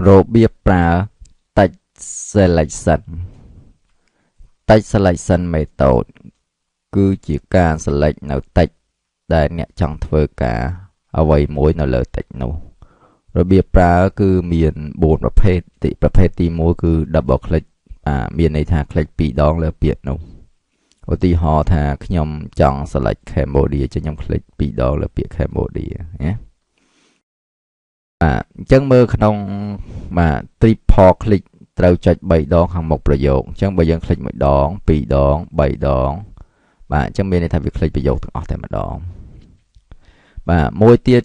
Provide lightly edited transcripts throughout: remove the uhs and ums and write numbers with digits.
របៀបប្រើ text selection text selection method គឺជាការ select នៅ text ដែលអ្នកចង់ធ្វើការអ្វីមួយនៅលើ text នោះរបៀបប្រើគឺមាន4ប្រភេទប្រភេទទី1គឺ double click មានន័យថា click 2ដងលើពាក្យនោះឧទាហរណ៍ថាខ្ញុំចង់ select Cambodia ចឹងខ្ញុំ click 2ដងលើពាក្យ Cambodia ណាអញ្ចឹងមើលក្នុងtriple click ត្រូវចុច3ដងខាងមុខប្រយោគអញ្ចឹងបើយើង click 1ដង2ដង3ដងអញ្ចឹងមានន័យថាវា click ប្រយោគទាំងអស់តែម្ដងមួយទៀត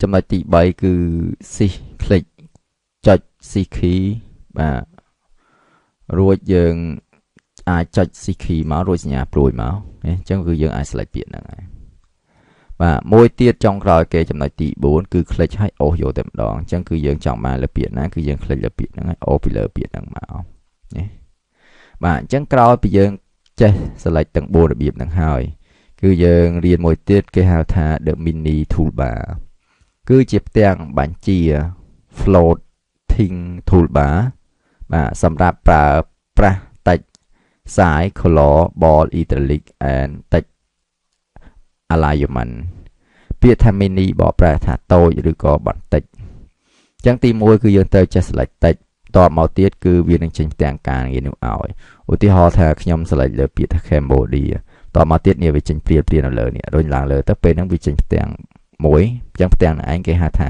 ចំណុចទី3គឺ shift click ចុច shift key រួចយើងអាចចុច shift key មករួចសញ្ញាព្រួយមកអញ្ចឹងគឺយើងអាច select ពាក្យហ្នឹងហើយមួយទៀតចុងក្រោយគេចំណុចទី4គឺ click ឲ្យអូសយកតែម្ដងអញ្ចឹងគឺយើងចង់បានលើពាក្យណាគឺយើង click លើពាក្យហ្នឹងហើយអូសពីលើពាក្យហ្នឹងមកណាអញ្ចឹងក្រោយពីយើងចេះ select ទាំង4របៀបហ្នឹងហើយគឺយើងរៀនមួយទៀតគេហៅថា the mini toolbar គឺជាផ្ទាំងបញ្ជា floating toolbar សម្រាប់ប្រើប្រាស់ text size color bold italic and text alignment ពាក្យថា mini បកប្រែថាតូចឬក៏បន្តិចអញ្ចឹងទី1គឺយើងត្រូវចេះ select text តបមកទៀតគឺវានឹងចេញផ្ទាំងការងារនោះឲ្យឧទាហរណ៍ថាខ្ញុំ select លើពាក្យថា Cambodia តបមកទៀតនេះវាចេញព្រាលនៅលើនេះរុញឡើងលើទៅពេលហ្នឹងវាចេញផ្ទាំងមួយអញ្ចឹងផ្ទាំងនេះឯងគេហៅថា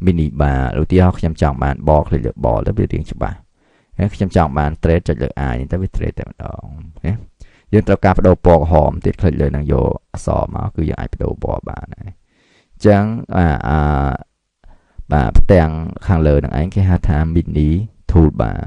mini bar ឧទាហរណ៍ខ្ញុំចង់បាន ball คลิกលើ ball ទៅវារៀងច្បាស់ហើយខ្ញុំចង់បាន trade ចុចលើ i នេះទៅវា trade តែម្ដងណាយើងត្រូវការបដូរពណ៌ក្រហមទៀត click លើនឹងយកអក្សរមកគឺយើងអាចបដូរពណ៌បានហើយអញ្ចឹងផ្ទាំងខាងលើនឹងឯងគេហៅថា mini toolbar